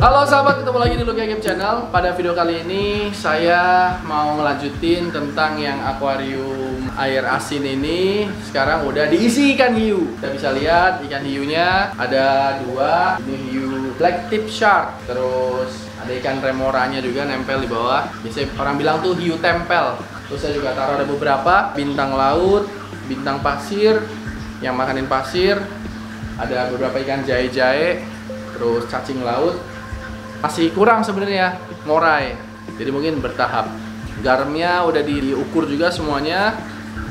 Halo sahabat, ketemu lagi di Lukia Game Channel. Pada video kali ini saya mau ngelanjutin tentang yang akuarium air asin ini. Sekarang udah diisi ikan hiu. Kita bisa lihat ikan hiunya ada dua. Ini hiu black tip shark. Terus ada ikan remoranya juga nempel di bawah. Biasanya orang bilang tuh hiu tempel. Terus saya juga taruh ada beberapa bintang laut, bintang pasir yang makanin pasir. Ada beberapa ikan jahe-jahe, terus cacing laut. Masih kurang sebenarnya morai, jadi mungkin bertahap. Garamnya udah diukur juga semuanya,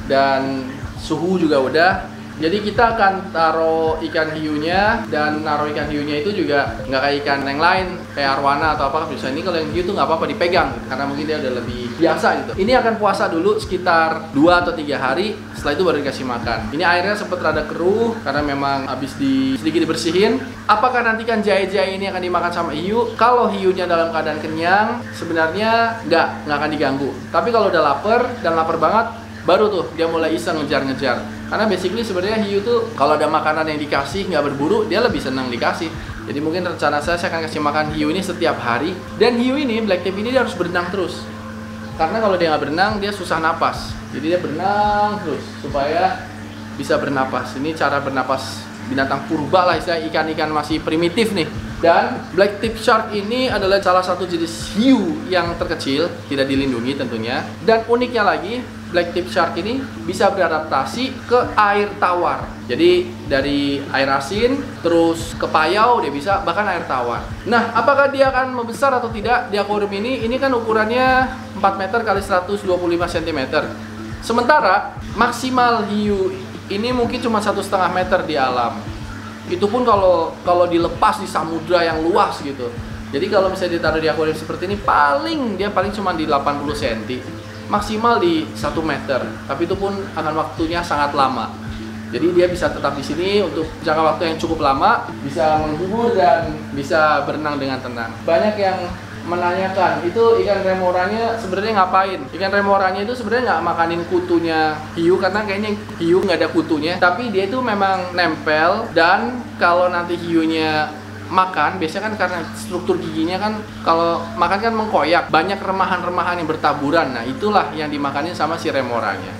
dan suhu juga udah. Jadi kita akan taruh ikan hiunya, dan naruh ikan hiunya itu juga nggak kayak ikan yang lain kayak arwana atau apa. Bisa ini kalau yang hiu tuh nggak apa-apa dipegang gitu, karena mungkin dia udah lebih biasa gitu. Ini akan puasa dulu sekitar 2 atau 3 hari, setelah itu baru dikasih makan. Ini airnya sempat rada keruh karena memang habis sedikit dibersihin. Apakah nanti kan jahe-jahe ini akan dimakan sama hiu? Kalau hiunya dalam keadaan kenyang, sebenarnya nggak akan diganggu. Tapi kalau udah lapar dan lapar banget, baru tuh dia mulai iseng ngejar-ngejar. Karena basically sebenarnya hiu tuh kalau ada makanan yang dikasih nggak berburu, dia lebih senang dikasih. Jadi mungkin rencana saya akan kasih makan hiu ini setiap hari. Dan hiu ini, black tip ini, dia harus berenang terus. Karena kalau dia nggak berenang, dia susah napas. Jadi dia berenang terus supaya bisa bernapas. Ini cara bernapas binatang purba lah, istilah ikan-ikan masih primitif nih. Dan black tip shark ini adalah salah satu jenis hiu yang terkecil, tidak dilindungi tentunya. Dan uniknya lagi, black tip shark ini bisa beradaptasi ke air tawar. Jadi dari air asin terus ke payau dia bisa, bahkan air tawar. Nah, apakah dia akan membesar atau tidak di akuarium ini? Ini kan ukurannya 4 meter kali 125 cm. Sementara maksimal hiu ini mungkin cuma 1,5 meter di alam. Itu pun kalau dilepas di samudra yang luas gitu. Jadi kalau misalnya ditaruh di akuarium seperti ini, dia paling cuma di 80 cm. Maksimal di 1 meter, tapi itu pun akan waktunya sangat lama. Jadi dia bisa tetap di sini untuk jangka waktu yang cukup lama, bisa menghibur dan bisa berenang dengan tenang. Banyak yang menanyakan, itu ikan remoranya sebenarnya ngapain? Ikan remoranya itu sebenarnya nggak makanin kutunya hiu, karena kayaknya hiu nggak ada kutunya, tapi dia itu memang nempel. Dan kalau nanti hiunya makan, biasanya kan karena struktur giginya kan kalau makan kan mengkoyak, banyak remahan-remahan yang bertaburan. Nah, itulah yang dimakanin sama si remoranya.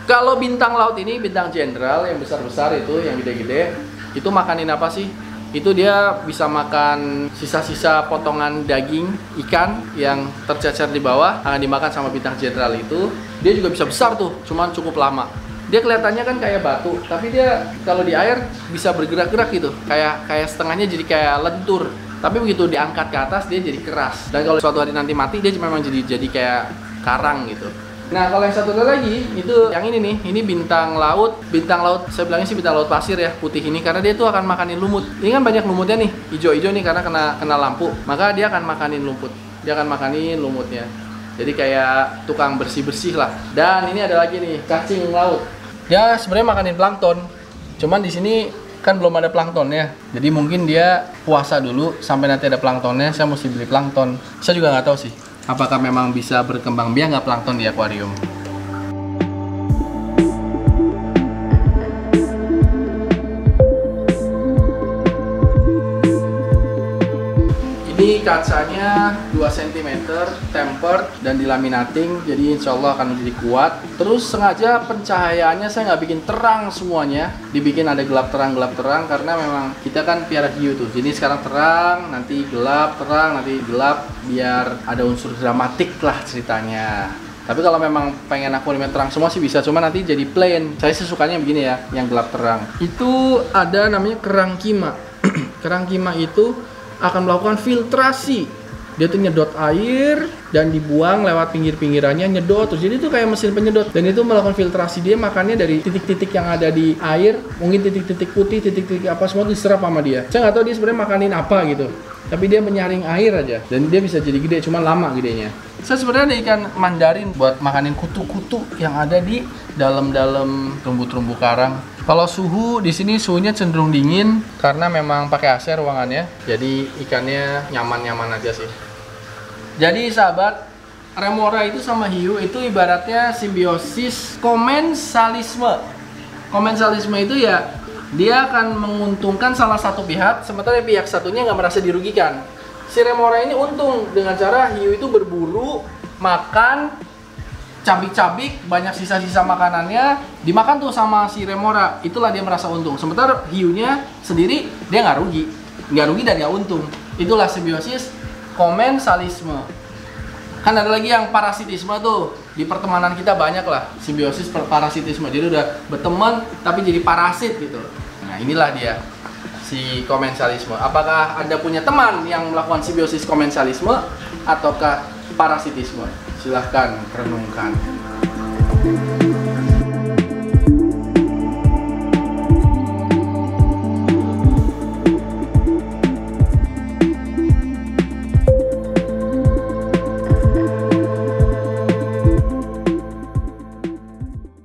Kalau bintang laut ini, bintang jenderal yang besar-besar itu, yang gede-gede, itu makanin apa sih? Itu dia bisa makan sisa-sisa potongan daging ikan yang tercecer di bawah, akan dimakan sama bintang jenderal itu. Dia juga bisa besar tuh, cuman cukup lama. Dia kelihatannya kan kayak batu, tapi dia kalau di air bisa bergerak-gerak gitu, kayak setengahnya jadi kayak lentur. Tapi begitu diangkat ke atas dia jadi keras. Dan kalau suatu hari nanti mati, dia memang jadi kayak karang gitu. Nah, kalau yang satu lagi itu yang ini nih, ini bintang laut. Bintang laut, saya bilangnya sih bintang laut pasir ya, putih ini, karena dia tuh akan makanin lumut. Ini kan banyak lumutnya nih, hijau-hijau nih karena kena lampu. Maka dia akan makanin lumput. Dia akan makanin lumutnya. Jadi kayak tukang bersih-bersih lah. Dan ini ada lagi nih, cacing laut. Dia sebenarnya makanin plankton. Cuman di sini kan belum ada planktonnya. Jadi mungkin dia puasa dulu sampai nanti ada planktonnya. Saya mesti beli plankton. Saya juga nggak tahu sih, apakah memang bisa berkembang biak nggak plankton di akuarium. Ini kacanya 2 cm, tempered dan dilaminating, jadi insya Allah akan menjadi kuat. Terus sengaja pencahayaannya saya nggak bikin terang semuanya, dibikin ada gelap terang, karena memang kita kan piara hiu tuh. Jadi sekarang terang, nanti gelap, terang, nanti gelap, biar ada unsur dramatik lah ceritanya. Tapi kalau memang pengen akuarium terang semua sih bisa, cuma nanti jadi plain. Saya sih sukanya begini ya, yang gelap terang. Itu ada namanya kerang kima. Kerang kima itu akan melakukan filtrasi. Dia tuh nyedot air dan dibuang lewat pinggir-pinggirannya, nyedot terus. Jadi itu kayak mesin penyedot, dan itu melakukan filtrasi. Dia makannya dari titik-titik yang ada di air, mungkin titik-titik putih, titik-titik apa, semua diserap sama dia. Saya nggak tahu dia sebenarnya makanin apa gitu, tapi dia menyaring air aja, dan dia bisa jadi gede, cuman lama gedenya. Saya sebenarnya ada ikan mandarin buat makanin kutu-kutu yang ada di dalam terumbu-terumbu karang. Kalau suhu di sini, suhunya cenderung dingin karena memang pakai AC ruangannya. Jadi ikannya nyaman-nyaman aja sih. Jadi sahabat, remora itu sama hiu itu ibaratnya simbiosis komensalisme. Komensalisme itu ya dia akan menguntungkan salah satu pihak, sementara pihak satunya nggak merasa dirugikan. si Remora ini untung dengan cara hiu itu berburu, makan cabik-cabik, banyak sisa-sisa makanannya dimakan tuh sama si Remora. Itulah dia merasa untung. Sementara hiunya sendiri dia nggak rugi dan nggak untung. Itulah simbiosis komensalisme. Kan ada lagi yang parasitisme tuh. Di pertemanan kita banyak lah simbiosis parasitisme. Jadi udah berteman tapi jadi parasit gitu. Nah inilah dia si komensalisme. Apakah Anda punya teman yang melakukan simbiosis komensalisme ataukah parasitisme? Silahkan renungkan.